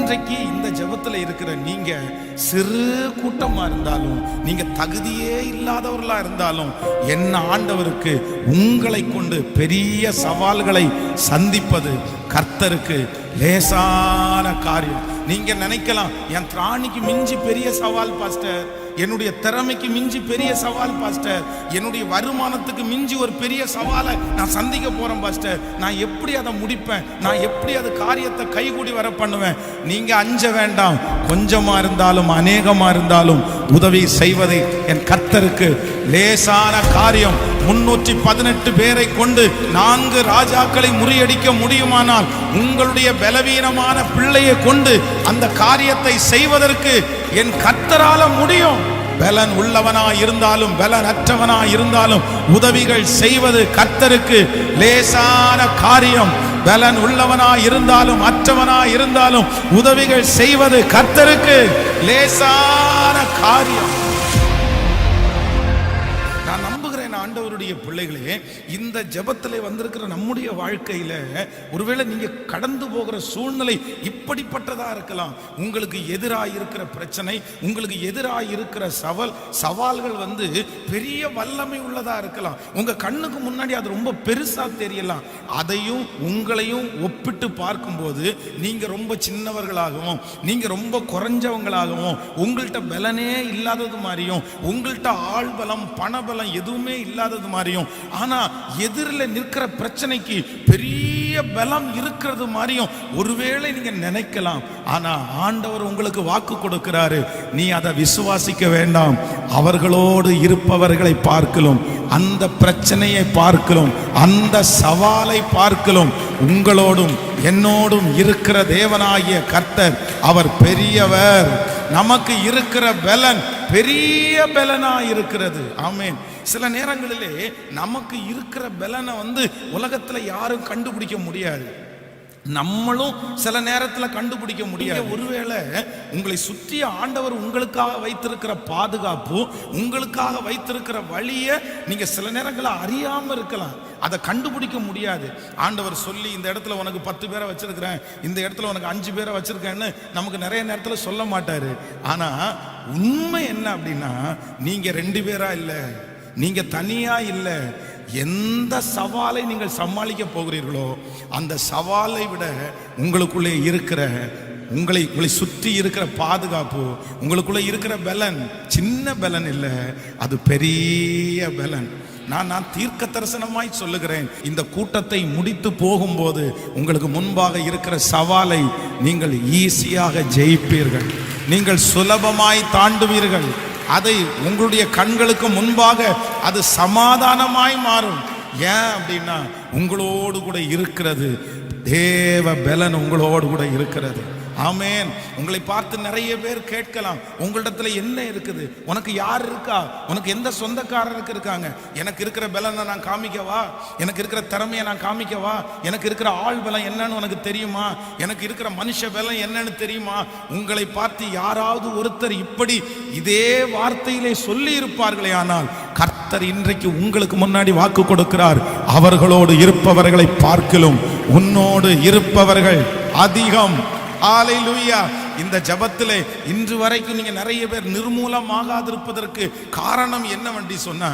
இன்றைக்கு இந்த ஜெபத்தில் இருக்கிற நீங்க சிறு கூட்டமா இருந்தாலும், நீங்க தகுதியே இல்லாதவர்களா இருந்தாலும், என்ன ஆண்டவருக்கு உங்களை கொண்டு பெரிய சவால்களை சந்திப்பது கர்த்தருக்கு லேசான காரியம். நீங்க நினைக்கலாம், என் திராணிக்கு மிஞ்சி பெரிய சவால் பாஸ்டர், என்னுடைய திறமைக்கு மிஞ்சி பெரிய சவால் பாஸ்டர், என்னுடைய வருமானத்துக்கு மிஞ்சி ஒரு பெரிய சவாலை நான் சந்திக்க போறேன் பாஸ்டர், நான் எப்படி அதை முடிப்பேன், நான் எப்படி அது காரியத்தை கைகூடி வர பண்ணுவேன். நீங்க அஞ்ச வேண்டாம். கொஞ்சமா இருந்தாலும் அநேகமா இருந்தாலும் உதவி செய்வதை என் கர்த்தருக்கு லேசான காரியம். 318 பேரை கொண்டு 4 ராஜாக்களை முறியடிக்க முடியுமானால், உங்களுடைய பலவீனமான பிள்ளையை கொண்டு அந்த காரியத்தை செய்வதற்கு என் கர்த்தரால முடியும். பலன் உள்ளவனா இருந்தாலும் பலன் அற்றவனா இருந்தாலும் உதவிகள் செய்வது கர்த்தருக்கு லேசான காரியம். பலன் உள்ளவனா இருந்தாலும் அற்றவனா இருந்தாலும் உதவிகள் செய்வது கர்த்தருக்கு லேசான காரியம். நான் நம்புகிறேன் ஆண்டவருடைய பிள்ளைகளே, இந்த ஜெபத்திலே வந்திருக்கிற நம்முடைய வாழ்க்கையில ஒருவேளை நீங்க கடந்து போகிற சூழ்நிலை இப்படிப்பட்டதா இருக்கலாம். உங்களுக்கு எதிராக இருக்கிற பிரச்சனை, உங்களுக்கு எதிராக இருக்கிற சவால்கள் பெரிய வல்லமை உள்ளதா இருக்கலாம். உங்க கண்ணுக்கு முன்னாடி அது ரொம்ப பெருசா தெரியலாம். அதையும் உங்களையும் ஒப்பிட்டு பார்க்கும்போது நீங்க ரொம்ப சின்னவர்களாகவும், நீங்க ரொம்ப குறைஞ்சவங்களாகவும், உங்கள்கிட்ட பலனே இல்லாதது மாதிரியும், உங்கள்கிட்ட ஆள் பலம் பணபலம் எதுவுமே இல்லாதது மாதிரியும், ஆனா எதிரில் நிற்கிற பிரச்சனைக்கு பெரிய பலம் இருக்கிறது மாதிரியும் ஒருவேளை நீங்க நினைக்கலாம். ஆனா ஆண்டவர் உங்களுக்கு வாக்கு கொடுக்கிறாரு, நீ அதை விசுவாசிக்க வேண்டாம். அவர்களோடு இருப்பவர்களை பார்க்கலும், அந்த பிரச்சனையை பார்க்கலும், அந்த சவாலை பார்க்கலும், உங்களோடும் என்னோடும் இருக்கிற தேவனாகிய கர்த்தர் அவர் பெரியவர். நமக்கு இருக்கிற பலன் பெரிய பலனா இருக்கிறது. ஆமென். சில நேரங்களிலே நமக்கு இருக்கிற பலனை உலகத்துல யாரும் கண்டுபிடிக்க முடியாது. நம்மளும் சில நேரத்துல கண்டுபிடிக்க முடியாது. ஒருவேளை உங்களை சுற்றி ஆண்டவர் உங்களுக்காக வைத்திருக்கிற பாதுகாப்பு, உங்களுக்காக வைத்திருக்கிற வழியை நீங்க சில நேரங்களில் அறியாம இருக்கலாம். அதை கண்டுபிடிக்க முடியாது. ஆண்டவர் சொல்லி இந்த இடத்துல உனக்கு 10 பேரை வச்சிருக்கிறேன், இந்த இடத்துல உனக்கு 5 பேரை வச்சிருக்கேன்னு நமக்கு நிறைய நேரத்துல சொல்ல மாட்டாரு. ஆனா உண்மை என்ன அப்படின்னா, நீங்க 2 பேரா இல்லை, நீங்க தனியா இல்லை. எந்த சவாலை நீங்கள் சமாளிக்க போகிறீர்களோ அந்த சவாலை விட உங்களுக்குள்ளே இருக்கிற உங்களை சுற்றி இருக்கிற பாதுகாப்பு, உங்களுக்குள்ளே இருக்கிற பலன் சின்ன பலன் இல்லை, அது பெரிய பலன். நான் தீர்க்க தரிசனமாய் சொல்லுகிறேன், இந்த கூட்டத்தை முடித்து போகும்போது உங்களுக்கு முன்பாக இருக்கிற சவாலை நீங்கள் ஈஸியாக ஜெயிப்பீர்கள், நீங்கள் சுலபமாய் தாண்டுவீர்கள். அதை உங்களுடைய கண்களுக்கு முன்பாக அது சமாதானமாய் மாறும். ஏன் அப்படின்னா உங்களோடு கூட இருக்கிறது தேவ பலன், உங்களோடு கூட இருக்கிறது. ஆமென். உங்களை பார்த்து நிறைய பேர் கேட்கலாம், உங்களிடத்துல என்ன இருக்குது, உனக்கு யார் இருக்கா, உனக்கு எந்த சொந்தக்காரருக்கு இருக்காங்க, எனக்கு இருக்கிற பலனை நான் காமிக்கவா, எனக்கு இருக்கிற திறமையை நான் காமிக்கவா, எனக்கு இருக்கிற ஆள் பலம் என்னன்னு உனக்கு தெரியுமா, எனக்கு இருக்கிற மனுஷ பலம் என்னன்னு தெரியுமா? உங்களை பார்த்து யாராவது ஒருத்தர் இப்படி இதே வார்த்தையிலே சொல்லி இருப்பார்களே, ஆனால் கர்த்தர் இன்றைக்கு உங்களுக்கு முன்னாடி வாக்கு கொடுக்கிறார், அவர்களோடு இருப்பவர்களை பார்க்கலும் உன்னோடு இருப்பவர்கள் அதிகம். ஹல்லேலூயா. இந்த ஜெபத்திலே இன்று வரைக்கும் நீங்க நிறைய பேர் நிர்மூலமாகாதிருப்பதற்கு காரணம் என்னவென்று சொன்னா,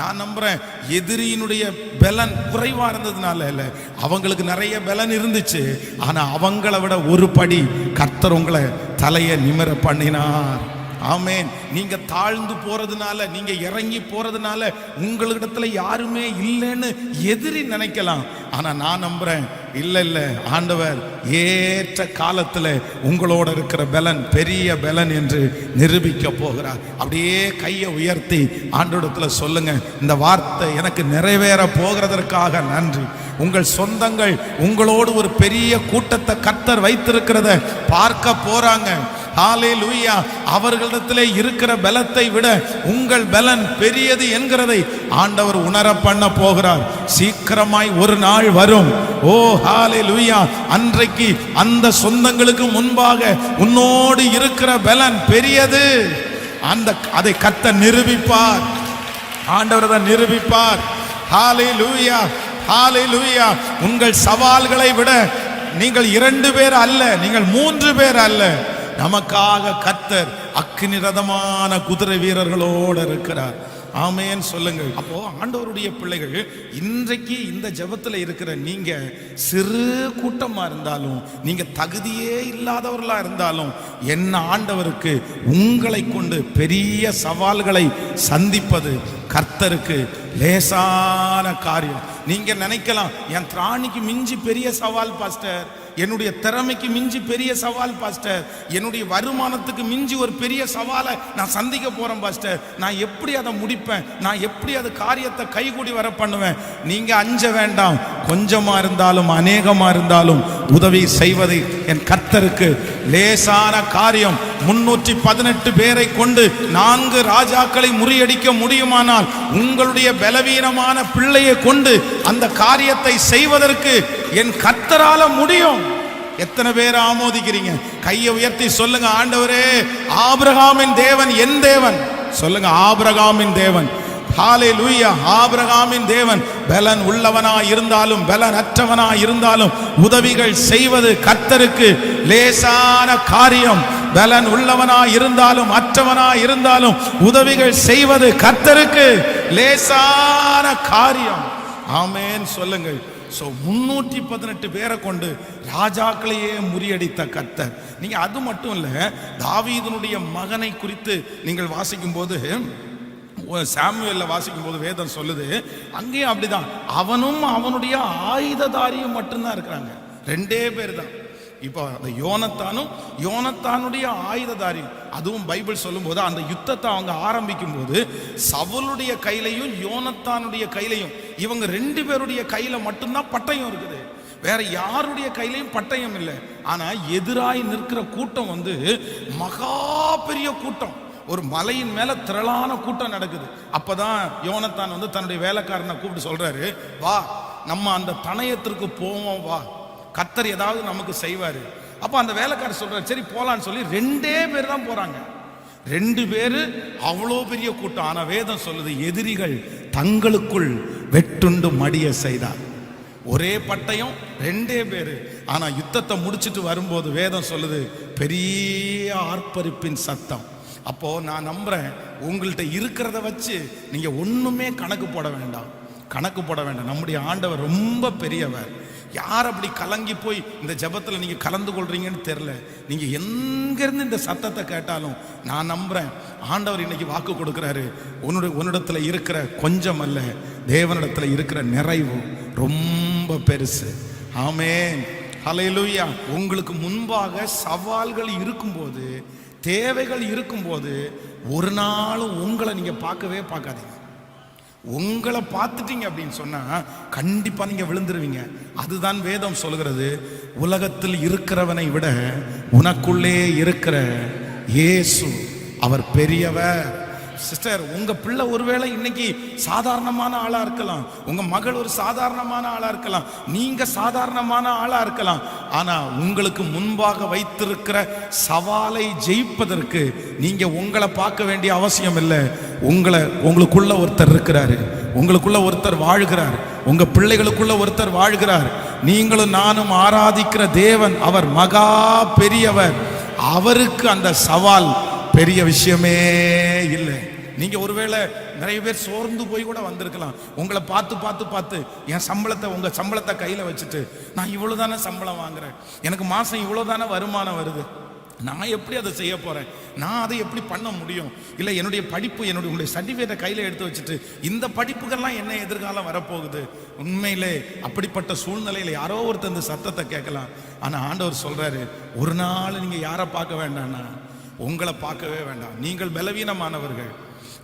நான் நம்புறேன் எதிரியினுடைய பலன் குறைவா இருந்ததுனால இல்ல, அவங்களுக்கு நிறைய பலன் இருந்துச்சு. ஆனா அவங்கள விட ஒரு படி கர்த்தர் உங்களை தலையை நிமிர பண்ணினார். ஆமென். நீங்க தாழ்ந்து போறதுனால, நீங்க இறங்கி போறதுனால உங்களிடத்துல யாருமே இல்லைன்னு எதிரி நினைக்கலாம். ஆனா நான் நம்புறேன், இல்ல ஆண்டவர் ஏற்ற காலத்துல உங்களோட இருக்கிற பலன் பெரிய பலன் என்று நிரூபிக்க போகிறார். அப்படியே கையை உயர்த்தி ஆண்டவரிடத்துல சொல்லுங்க, இந்த வார்த்தை எனக்கு நிறைவேற போகிறதற்காக நன்றி. உங்கள் சொந்தங்கள் உங்களோடு ஒரு பெரிய கூட்டத்தை கர்த்தர் வைத்திருக்கிறத பார்க்க போறாங்க. ஹல்லேலூயா. அவர்களிடத்திலே இருக்கிற பலத்தை விட உங்கள் பலன் பெரியது என்கிறதை ஆண்டவர் உணர பண்ண போகிறார். சீக்கிரமாய் ஒரு நாள் வரும். ஓ ஹல்லேலூயா. அன்றைக்கு அந்த சொந்தங்களுக்கு முன்பாக உன்னோடு இருக்கிற பலன் பெரியது. அதை கர்த்தர் நிரூபிப்பார். ஆண்டவர் அதை நிரூபிப்பார். ஹல்லேலூயா. ஹல்லேலூயா. உங்கள் சவால்களை விட நீங்கள் 2 பேர் அல்ல, நீங்கள் 3 பேர் அல்ல. நமக்காக கர்த்தர் அக்கினி ரதமான குதிரை வீரர்களோடு இருக்கிறார். ஆமென் சொல்லுங்கள். அப்போ ஆண்டவருடைய பிள்ளைகள், இன்றைக்கு இந்த ஜெபத்துல இருக்கிற நீங்க சிறு கூட்டமா இருந்தாலும், நீங்க தகுதியே இல்லாதவர்களா இருந்தாலும், என்ன ஆண்டவருக்கு உங்களை கொண்டு பெரிய சவால்களை சந்திப்பது கர்த்தருக்கு லேசான காரியம். நீங்க நினைக்கலாம், என் திராணிக்கு மிஞ்சி பெரிய சவால் பாஸ்டர், என்னுடைய திறமைக்கு மிஞ்சி பெரிய சவால் பாஸ்டர், என்னுடைய வருமானத்துக்கு மிஞ்சி ஒரு பெரிய சவாலை நான் சந்திக்க போறேன் பாஸ்டர், நான் எப்படி அதை முடிப்பேன், நான் எப்படி அது காரியத்தை கைகூடி வர பண்ணுவேன். நீங்க அஞ்ச வேண்டாம். கொஞ்சமா இருந்தாலும் அநேகமா இருந்தாலும் உதவி செய்வது என் கர்த்தருக்கு லேசான காரியம். 318 பேரை கொண்டு 4 ராஜாக்களை முறியடிக்க முடியுமானால், உங்களுடைய பலவீனமான பிள்ளையை கொண்டு அந்த காரியத்தை செய்வதற்கு என் கர்த்தரால முடியும். எத்தனை பேர் ஆமோதிக்கிறீங்க? கையை உயர்த்தி சொல்லுங்க, ஆண்டவரே ஆபிரகாமின் தேவன் என் தேவன். சொல்லுங்க, ஆபிரகாமின் தேவன். ஹல்லேலூயா. ஆபிரகாமின் தேவன் பலன் உள்ளவனா இருந்தாலும் பலன் அற்றவனா இருந்தாலும் உதவிகள் செய்வது கர்த்தருக்கு லேசான காரியம். பலன் உள்ளவனா இருந்தாலும் அற்றவனா இருந்தாலும் உதவிகள் செய்வது கர்த்தருக்கு லேசான காரியம். ஆமென் சொல்லுங்கள். 318 பேரை கொண்டு ராஜாக்களையே முறியடித்த கர்த்தர். நீங்க அது மட்டும் இல்ல, தாவீதுனுடைய மகனை குறித்து நீங்கள் வாசிக்கும் போது, சாமுவேல்ல வாசிக்கும் போது வேதம் சொல்லுது, அங்கேயும் அப்படிதான், அவனும் அவனுடைய ஆயுததாரியும் மட்டும்தான் இருக்கிறாங்க. 2 பேர் தான். இப்போ அந்த யோனத்தானுடைய ஆயுததாரி, அதுவும் பைபிள் சொல்லும் போது அந்த யுத்தத்தை அவங்க ஆரம்பிக்கும் போது சவுலுடைய கையிலையும் யோனத்தானுடைய கையிலையும், இவங்க 2 பேருடைய கையில மட்டும்தான் பட்டயம் இருக்குது, வேற யாருடைய கையிலையும் பட்டயம் இல்லை. ஆனா எதிராய் நிற்கிற கூட்டம் மகா பெரிய கூட்டம், ஒரு மலையின் மேல திரளான கூட்டம் நடக்குது. அப்பதான் யோனத்தான் தன்னுடைய வேலைக்காரனை கூப்பிட்டு சொல்றாரு, வா நம்ம அந்த தனயத்திற்கு போவோம், வா கர்த்தர் ஏதாவது நமக்கு செய்வாரு. அப்ப அந்த வேலைக்காரர் சொல்றாரு, சரி போலான்னு சொல்லி 2 பேர் தான் போறாங்க. 2 பேரு அவ்வளோ பெரிய கூட்டம். ஆனா வேதம் சொல்லுது, எதிரிகள் தங்களுக்குள் வெட்டுண்டு மடிய செய்தார். ஒரே பட்டயம், 2 பேரு. ஆனா யுத்தத்தை முடிச்சிட்டு வரும்போது வேதம் சொல்லுது, பெரிய ஆர்ப்பரிப்பின் சத்தம். அப்போ நான் நம்புறேன், உங்கள்கிட்ட இருக்கிறத வச்சு நீங்க ஒண்ணுமே கணக்கு போட வேண்டாம். நம்முடைய ஆண்டவர் ரொம்ப பெரியவர். யார் அப்படி கலங்கி போய் இந்த ஜெபத்துல நீங்க கலந்து கொள்றீங்கன்னு தெரியல. நீங்க எங்கிருந்து இந்த சத்தத்தை கேட்டாலும் நான் நம்புறேன், ஆண்டவர் இன்னைக்கு வாக்கு கொடுக்கிறாரு, உன்னிடத்துல இருக்கிற கொஞ்சம் அல்ல, தேவனிடத்துல இருக்கிற நிறைவு ரொம்ப பெருசு. ஆமென் ஹல்லேலூயா. உங்களுக்கு முன்பாக சவால்கள் இருக்கும்போது, தேவைகள் இருக்கும்போது, ஒரு நாளும் உங்களை நீங்க பார்க்கவே பார்க்காதீங்க. உங்களை பார்த்துட்டீங்க அப்படின்னு சொன்னா கண்டிப்பா நீங்க விழுந்துருவீங்க. அதுதான் வேதம் சொல்கிறது, உலகத்தில் இருக்கிறவனை விட உனக்குள்ளே இருக்கிற இயேசு அவர் பெரியவர். சிஸ்டர், உங்க பிள்ளை ஒருவேளை இன்னைக்கு சாதாரணமான ஆளா இருக்கலாம், உங்க மகள் ஒரு சாதாரணமான ஆளா இருக்கலாம், நீங்க சாதாரணமான ஆளா இருக்கலாம். ஆனா உங்களுக்கு முன்பாக வைத்திருக்கிற சவாலை ஜெயிப்பதற்கு நீங்க உங்களை பார்க்க வேண்டிய அவசியம் இல்லை. உங்களுக்குள்ள ஒருத்தர் இருக்கிறாரு, உங்களுக்குள்ள ஒருத்தர் வாழ்கிறார், உங்க பிள்ளைகளுக்குள்ள ஒருத்தர் வாழ்கிறார். நீங்களும் நானும் ஆராதிக்கிற தேவன் அவர் மகா பெரியவர். அவருக்கு அந்த சவால் பெரிய விஷயமே இல்லை. நீங்க ஒருவேளை நிறைய பேர் சோர்ந்து போய் கூட வந்திருக்கலாம். உங்களை பார்த்து என் சம்பளத்தை, உங்க சம்பளத்தை கையில வச்சுட்டு, நான் இவ்வளவுதானே சம்பளம் வாங்குறேன், எனக்கு மாசம் இவ்வளவுதானே வருமானம் வருது, நான் எப்படி அதை செய்ய போறேன், நான் அதை எப்படி பண்ண முடியும், இல்லை என்னுடைய படிப்பு, உங்களுடைய சர்டிஃபிகேட்டை கையில எடுத்து வச்சுட்டு இந்த படிப்புகள்லாம் என்ன எதிர்காலம் வரப்போகுது. உண்மையிலே அப்படிப்பட்ட சூழ்நிலையில யாரோ ஒருத்தர் இந்த சத்தத்தை கேட்கலாம். ஆனா ஆண்டவர் சொல்றாரு, ஒரு நாள் நீங்க யாரை பார்க்க வேண்டாம்னா உங்களை பார்க்கவே வேண்டாம். நீங்கள் பலவீனமானவர்கள்,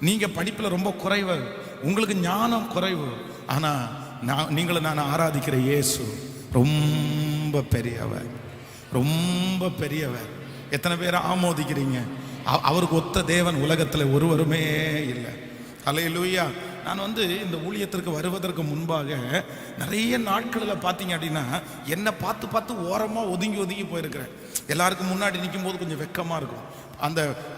நீங்க படிப்புல ரொம்ப குறைவு, உங்களுக்கு ஞானம் குறைவு. ஆனா நான் ஆராதிக்கிற இயேசு ரொம்ப பெரியவர், ரொம்ப பெரியவர். எத்தனை பேர் ஆமோதிக்கிறீங்க? அவருக்கு ஒத்த தேவன் உலகத்துல ஒருவருமே இல்லை. ஹல்லேலூயா. நான் இந்த ஊழியத்திற்கு வருவதற்கு முன்பாக நிறைய நாட்களில் பார்த்தீங்க அப்படின்னா என்னை பார்த்து ஓரமாக ஒதுங்கி போயிருக்கிறேன். எல்லாருக்கும் முன்னாடி நிற்கும் போது கொஞ்சம் வெக்கமாக இருக்கும்.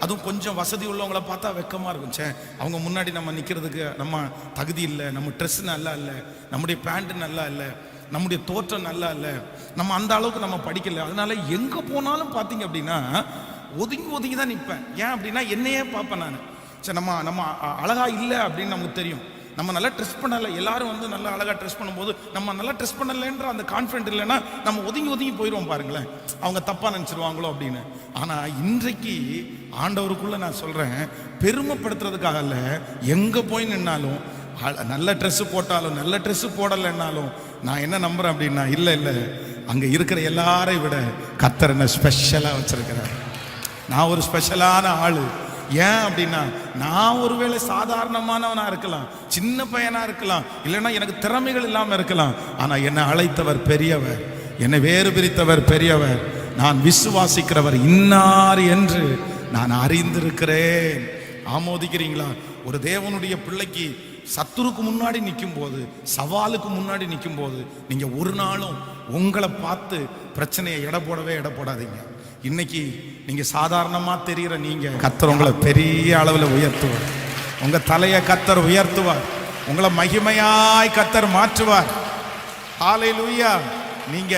அதுவும் கொஞ்சம் வசதி உள்ளவங்களை பார்த்தா வெக்கமாக இருக்கும். சே, அவங்க முன்னாடி நம்ம நிற்கிறதுக்கு நம்ம தகுதி இல்லை, நம்ம ட்ரெஸ் நல்லா இல்லை, நம்முடைய பேண்ட்டு நல்லா இல்லை, நம்முடைய தோற்றம் நல்லா இல்லை, நம்ம அந்த அளவுக்கு நம்ம படிக்கல, அதனால எங்க போனாலும் பார்த்தீங்க அப்படின்னா ஒதுங்கி ஒதுங்கி தான் நிற்பேன். ஏன் அப்படின்னா என்னையே பார்ப்பேன் நான். சரி, நம்ம அழகா இல்லை அப்படின்னு நமக்கு தெரியும். நம்ம நல்லா ட்ரெஸ் பண்ணலை, எல்லாரும் வந்து நல்லா அழகாக ட்ரெஸ் பண்ணும்போது நம்ம நல்லா ட்ரெஸ் பண்ணலைன்ற அந்த கான்ஃபிடென்ட் இல்லைன்னா நம்ம ஒதுங்கி ஒதுங்கி போயிடுவோம் பாருங்களேன், அவங்க தப்பாக நினச்சிருவாங்களோ அப்படின்னு. ஆனால் இன்றைக்கு ஆண்டவருக்குள்ள நான் சொல்கிறேன், பெருமைப்படுத்துறதுக்காக இல்லை, எங்கே போய் நின்னாலும் நல்ல ட்ரெஸ்ஸு போட்டாலும் நல்ல ட்ரெஸ்ஸு போடலைன்னாலும் நான் என்ன நம்புகிறேன் அப்படின்னா, இல்லை இல்லை, அங்கே இருக்கிற எல்லாரையும் விட கர்த்தர் என்ன ஸ்பெஷலாக வச்சிருக்கிறார். நான் ஒரு ஸ்பெஷலான ஆள். ஏன் அப்படின்னா, நான் ஒருவேளை சாதாரணமானவனா இருக்கலாம், சின்ன பையனா இருக்கலாம், இல்லைன்னா எனக்கு திறமைகள் இல்லாமல் இருக்கலாம். ஆனால் என்னை அழைத்தவர் பெரியவர், என்னை வேறு பிரித்தவர் பெரியவர், நான் விசுவாசிக்கிறவர் இன்னார் என்று நான் அறிந்திருக்கிறேன். ஆமோதிக்கிறீங்களா? ஒரு தேவனுடைய பிள்ளைக்கு சத்துருக்கு முன்னாடி நிற்கும் போது, சவாலுக்கு முன்னாடி நிற்கும் போது, நீங்க ஒரு நாளும் உங்களை பார்த்து பிரச்சனையை எடை போடாதீங்க. இன்னைக்கு நீங்க சாதாரணமா தெரிகிற நீங்க, கர்த்தர் உங்களை பெரிய அளவில் உயர்த்துவார். உங்க தலையை கர்த்தர் உயர்த்துவார். உங்களை மகிமையாய் கர்த்தர் மாற்றுவார். ஹல்லேலூயா. நீங்க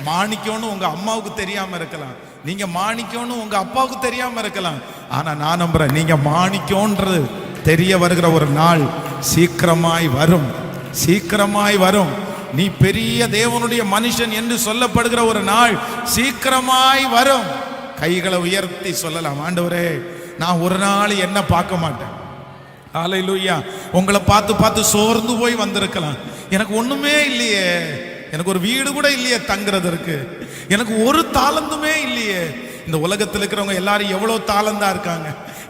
மாணிக்கம்னு உங்க அம்மாவுக்கு தெரியாம இருக்கலாம், நீங்க மாணிக்கம்னு உங்க அப்பாவுக்கு தெரியாம இருக்கலாம். ஆனா நான் நம்புறேன், நீங்க மாணிக்கம்ன்றது தெரிய வருகிற ஒரு நாள் சீக்கிரமாய் வரும், சீக்கிரமாய் வரும். நீ பெரிய தேவனுடைய மனுஷன் என்று சொல்லப்படுகிற ஒரு நாள் சீக்கிரமாய் வரும். கைகளை உயர்த்தி சொல்லலாம், ஆண்டவரே நான் ஒரு நாள் என்ன பார்க்க மாட்டேன். ஹல்லேலூயா. உங்களை பார்த்து பார்த்து சோர்ந்து போய் வந்திருக்கலாம். எனக்கு ஒண்ணுமே இல்லையே, எனக்கு ஒரு வீடு கூட இல்லையே தங்குறதற்கு, எனக்கு ஒரு தாளந்துமே இல்லையே. இந்த உலகத்தில் இருக்கிறவங்க எல்லாரும் எவ்வளவு தாளந்தா இருக்காங்க,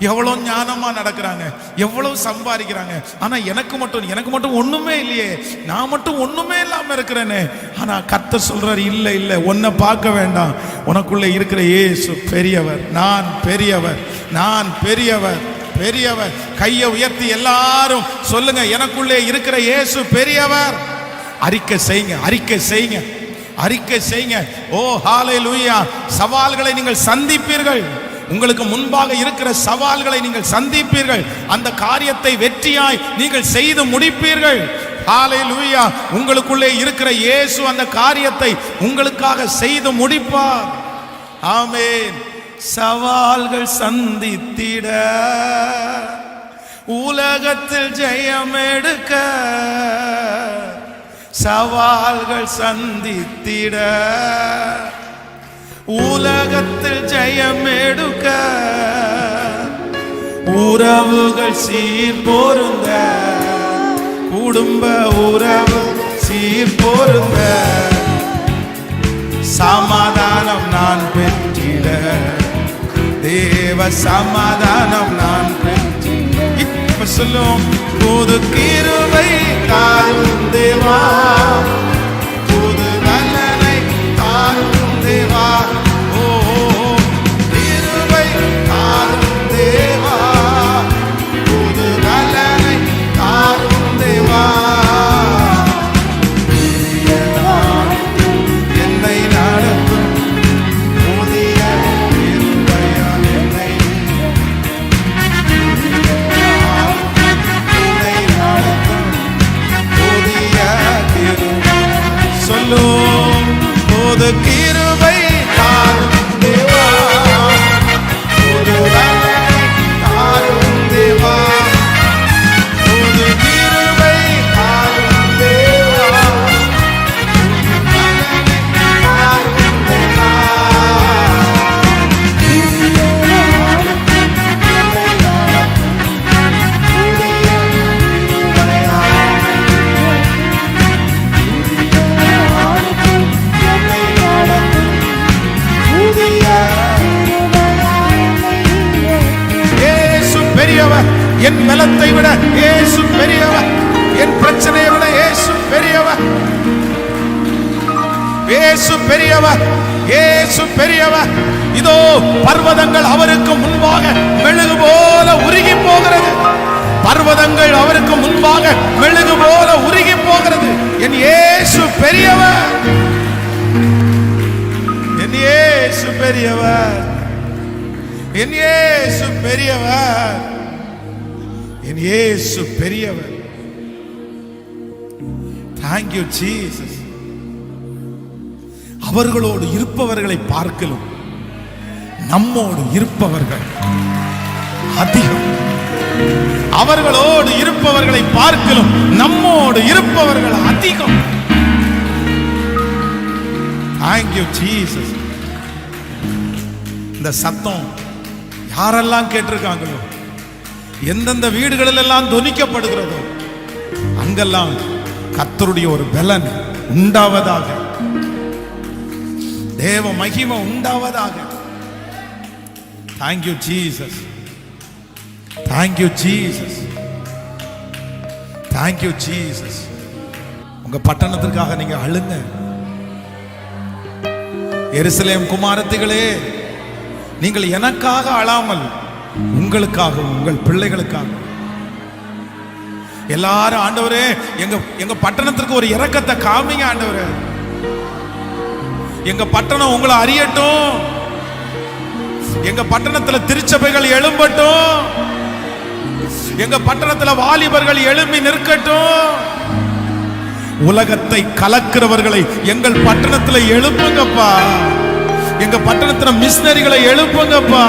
எவ்வளவு ஞானமா நடக்கிறாங்க, எவ்வளவு சம்பாதிக்கிறாங்க. ஆனா எனக்கு மட்டும் ஒண்ணுமே இல்லையே, நான் மட்டும் ஒண்ணுமே இல்லாம இருக்கிறேனே. ஆனா கர்த்தர் சொல்றாரு, இல்ல இல்ல, உன்னை பார்க்க வேண்டாம், உனக்குள்ள இருக்கிற இயேசு பெரியவர், நான் பெரியவர், நான் பெரியவர், பெரியவர். கையை உயர்த்தி எல்லாரும் சொல்லுங்க, எனக்குள்ளே இருக்கிற இயேசு பெரியவர். அறிக்கை செய்யுங்க, அறிக்கை செய்யுங்க, அறிக்கை செய்யுங்க. ஓ ஹல்லேலூயா. சவால்களை நீங்கள் சந்திப்பீர்கள், உங்களுக்கு முன்பாக இருக்கிற சவால்களை நீங்கள் சந்திப்பீர்கள், அந்த காரியத்தை வெற்றியாய் நீங்கள் செய்து முடிப்பீர்கள். ஹல்லேலூயா. உங்களுக்குள்ளே இருக்கிற இயேசு அந்த காரியத்தை உங்களுக்காக செய்து முடிப்பார். ஆமென். சவால்கள் சந்தித்திட, உலகத்தில் ஜெயம் எடுக்க, சவால்கள் சந்தித்திட, உலகத்தில் ஜெயம் எடுக்க, உறவுகள் சீர் பொருந்த, குடும்ப உறவு சீர் பொருந்த, சமாதானம் நான் பெற்றிட, தேவ சமாதானம் நான் பெற்றிட. இப்ப சொல்லும், புது கிருபை தாரும் தேவா, புது நலனை தாரும் தேவா, ஓ கிருபை தாரும் தேவா, புது நலனை தாரும் தேவா. என்னை நடத்தும் புதிய கிருபையால் என்னை நடத்தும் புதிய கிருபை. சொல்லும், புது கிருபை தாரும் தேவா, புது நலனை தாரும் தேவா, புது கிருபை தாரும் தேவா, நலனை தாரும் தேவா. இயேசு பெரியவர், என் பலத்தை விட இயேசு பெரியவர், என் பிரச்சனையை விட இயேசு பெரியவர், இயேசு பெரியவர், இயேசு பெரியவர். இதோ பர்வதங்கள் அவருக்கு முன்பாக மெழுகு போல உருகி போகிறது, பர்வதங்கள் அவருக்கு முன்பாக மெழுகு போல உருகி போகிறது. என் இயேசு பெரியவர், என் இயேசு பெரியவர், என் இயேசு பெரியவர், என் இயேசு பெரியவர். Thank you Jesus. அவர்களோடு இருப்பவர்களை பார்க்கலும் நம்மோடு இருப்பவர்கள் அதிகம். அவர்களோடு இருப்பவர்களை பார்க்கலும் நம்மோடு இருப்பவர்கள் அதிகம். Thank you Jesus. இந்த சத்தம் யாரெல்லாம் கேட்டிருக்காங்களோ, எந்தெந்த வீடுகளில் எல்லாம் தொனிக்கப்படுகிறதோ அங்கெல்லாம் கர்த்தருடைய ஒரு பலன் உண்டாவதாக, தேவ மகிமை உண்டாவதாக. Thank you Jesus. Thank you Jesus. Thank you Jesus. உங்க பட்டணத்திற்காக நீங்க அழுங்க. எருசலேம் குமாரத்திகளே, நீங்கள் எனக்காக அழாமல் உங்களுக்காக, உங்கள் பிள்ளைகளுக்காக எல்லாரும், ஆண்டவரே எங்க பட்டணத்திற்கு ஒரு இரக்கத்தை காமிங்க ஆண்டவரே. எங்க பட்டணம் உங்களை அறியட்டும். எங்க பட்டணத்துல திருச்சபைகள் எழும்பட்டும். எங்க பட்டணத்துல வாலிபர்கள் எழும்பி நிற்கட்டும். உலகத்தை கலக்கிறவர்களை எங்கள் பட்டணத்துல எழுப்புங்கப்பா. எங்க பட்டணத்துல மிஷனரிகளை எழுப்புங்கப்பா.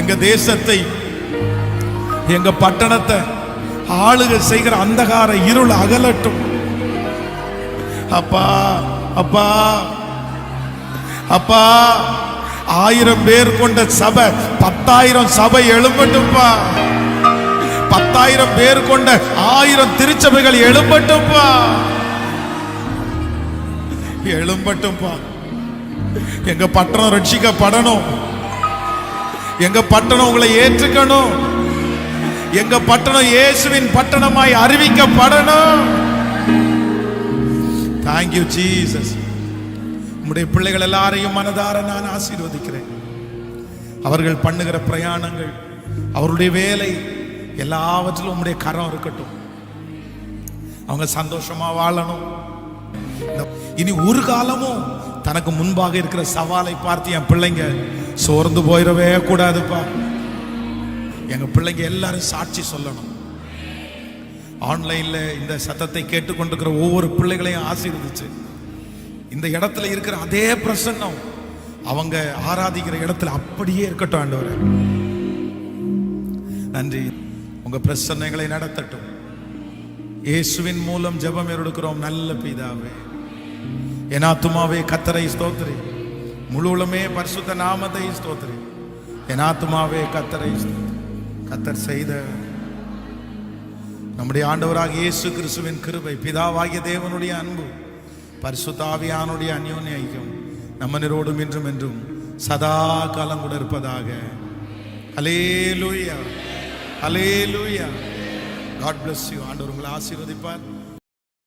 எங்க தேசத்தை, எங்க பட்டணத்தை ஆளுகை செய்கிற அந்தகார இருள் அகலட்டும் அப்பா. அப்பா அப்பா 1000 பேர் கொண்ட சபை 10,000 சபை எழும்பட்டும்பா. 10,000 பேர் கொண்ட 1000 திருச்சபைகள் எழும்பட்டும்பா. எழும்பட்டும்பா. எங்க பட்டணம் ரட்சிக்கப்படணும். எங்க பட்டணம் உங்களை ஏற்றுக்கணும். எங்க பட்டணம் இயேசுவின் பட்டணமாய் அறிவிக்கப்படணும். Thank you Jesus. உம்முடைய பிள்ளைகள் எல்லாரையும் மனதார நான் ஆசீர்வதிக்கிறேன். அவர்கள் பண்ணுகிற பிரயாணங்கள், அவருடைய வேலை எல்லாவற்றிலும் உம்முடைய கரம் இருக்கட்டும். அவங்க சந்தோஷமா வாழணும். இனி ஒரு காலமும் தனக்கு முன்பாக இருக்கிற சவாலை பார்த்து என் பிள்ளைங்க சோர்ந்து போயிடவே கூடாதுப்பா. எங்க பிள்ளைங்க எல்லாரும் சாட்சி சொல்லணும். ஆன்லைன்ல இந்த சத்தத்தை கேட்டுக்கொண்டிருக்கிற ஒவ்வொரு பிள்ளைகளையும் ஆசீர்வதிச்சு, இந்த இடத்துல இருக்கிற அதே பிரசன்னம் அவங்க ஆராதிக்கிற இடத்துல அப்படியே இருக்கட்டும் ஆண்டவரே. நன்றி. உங்க பிரசன்னங்களை நடத்தட்டும். இயேசுவின் மூலம் ஜெபம் எடுக்கிறோம் நல்ல பிதாவே. என் ஆத்துமாவே கர்த்தரை ஸ்தோத்திரி, முழு உலகமே பரிசுத்த நாமத்தை ஸ்தோத்திரி. என் ஆத்துமாவே கர்த்தரை ஸ்தோத்திரி. கர்த்தர் செய்த நம்முடைய ஆண்டவராக இயேசு கிறிஸ்துவின் கிருபை, பிதாவாகிய தேவனுடைய அன்பு, பரிசுத்த ஆவியானுடைய அந்யோன்ய ஐக்கியம் நம்மனரோடும் இன்றும் என்றும் சதா காலம் கூட இருப்பதாக. ஹல்லேலூயா, ஹல்லேலூயா. God bless you. ஆண்டவர் உங்களை ஆசீர்வதிப்பார்.